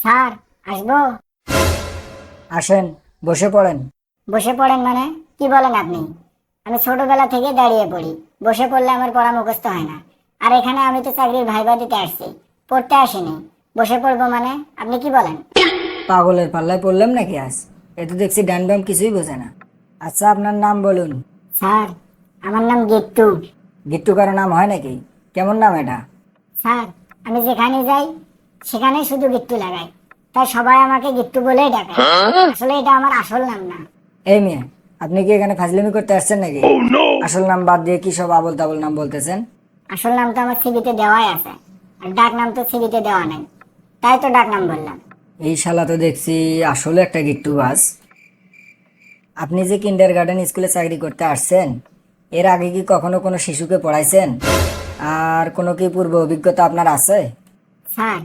Sir, আসবো? আসেন, বসে পড়েন। বসে পড়েন মানে? কি বলেন আপনি? আমি ছোটবেলা থেকে দাঁড়িয়ে পড়ি। বসে পড়লে আমার পড়া মুখস্থ হয় না। আর এখানে আমি তো চাকরির ভাইবা দিতে আসছি, পড়তে আসিনি। বসে পড়বো মানে? আপনি কি বলেন? পাগলের পাল্লায় পড়লাম নাকি আজ? এ তো দেখছি ডান বাম কিছুই বোঝে না। আচ্ছা, আপনার নাম বলুন। স্যার, আমার নাম গিট্টু। গিট্টু কারো নাম হয় নাকি? কেমন নাম এটা? স্যার, আমি যেখানে যাই সেখানে শুধু গিট্টু লাগাই, তাই সবাই আমাকে গিট্টু বলেই ডাকে। আসলে এটা আমার আসল নাম না। এই মেয়ে, আপনি কি এখানে ফাজলামি করতে আসছেন নাকি? আসল নাম বাদ দিয়ে কি সব আবল তাবল নাম বলতেছেন? আসল নাম তো আমার সিভিতে দেওয়াই আছে, আর ডাক নাম তো সিভিতে দেওয়া নাই, তাই তো ডাক নাম বললাম। এই শালা তো দেখছি আসলে একটা গিট্টু বাস। আপনি যে কিন্ডার গার্ডেন স্কুলে চাকরি করতে আসছেন, এর আগে কি কখনো কোনো শিশুকে পড়াইছেন? আর কোনো কি পূর্ব অভিজ্ঞতা আপনার আছে? স্যার,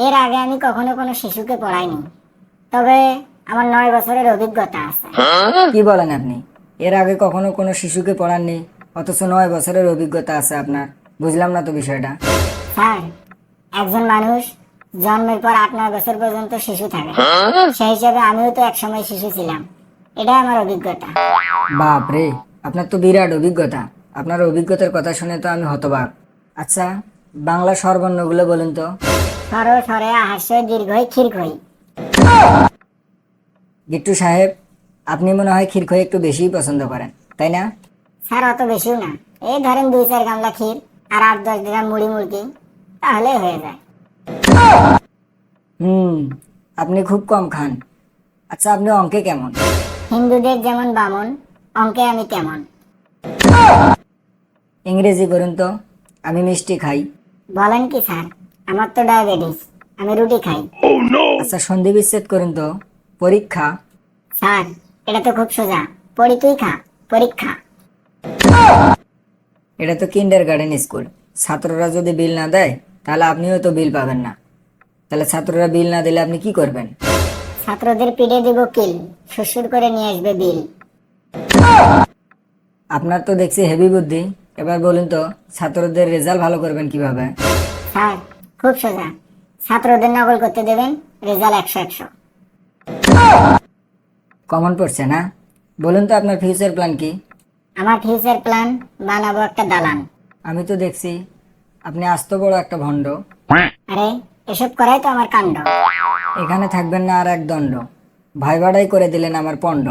এর আগে আমি কখনো কোনো শিশুকে পড়াইনি, তবে আমার 9 বছরের অভিজ্ঞতা আছে। কি বলেন আপনি? এর আগে কখনো কোনো শিশুকে পড়াননি, অথচ 9 বছরের অভিজ্ঞতা আছে আপনার? বুঝলাম না তো বিষয়টা। স্যার, একজন মানুষ জন্মের পর 8-9 বছর পর্যন্ত শিশু থাকে, সেই হিসাবে আমিও তো একসময় শিশু ছিলাম। এটাই আমার অভিজ্ঞতা। বাপ রে, আপনার তো বিরাট অভিজ্ঞতা। আপনার অভিজ্ঞতার কথা শুনে তো আমি হতবাক। আচ্ছা, বাংলা স্বরবর্ণগুলো বলুন তো। সর, সরে, হাস্য, দীর্ঘই, ক্ষীরকই। গিট্টু সাহেব, আপনি মনে হয় ক্ষীরখই একটু বেশিই পছন্দ করেন, তাই না? স্যার, অত বেশিও না। এই ধরেন 2-4 গামলা ক্ষীর আর 8-10 গ্রাম মুড়ি মুড়কি, তাহলেই হয়ে যায়। হুম, আপনি খুব কম খান। আচ্ছা, আপনি অঙ্কে কেমন? হিন্দুদের যেমন বামন, অঙ্কে আমি তেমন। ইংরেজি করুন তো। আমি মিষ্টি খাই। বলেন কি স্যার? আমার তো ডায়াবেটিস, আমি রুটি খাই। আচ্ছা, সন্ধি বিচ্ছেদ করুন তো। পরীক্ষা। স্যার, এটা তো খুব সোজা। পড়ি তুই খা, পরীক্ষা। এটা তো কিন্ডার গার্ডেন স্কুল। ছাত্ররা যদি বিল না দেয়, তাহলে আপনিও তো বিল পাবেন না। তাহলে ছাত্ররা বিল না দিলে আপনি কি করবেন? ছাত্রদের পিঠে দিব কিল, শ্বশুর করে নিয়ে আসবে বিল। আপনার তো দেখছি হেভি বুদ্ধি। এবার বলুন তো, ছাত্রদের রেজাল্ট ভালো করবেন কিভাবে? স্যার, খুব সোজা। ছাত্রদের নকল করতে দেবেন, রেজাল্ট 100-100। কমন পড়ছে না? বলুন তো আপনার ফিউচার প্ল্যান কি? আমার ফিউচার প্ল্যান, বানাবো একটা দালান। আমি তো দেখছি আপনি আস্ত বড় একটা ভণ্ড। আরে, এসব করাই তো আমার কাণ্ড। এখানে থাকবেন না আর এক দণ্ড। ভাই ভাড়াই করে দিলেন আমার পণ্ড।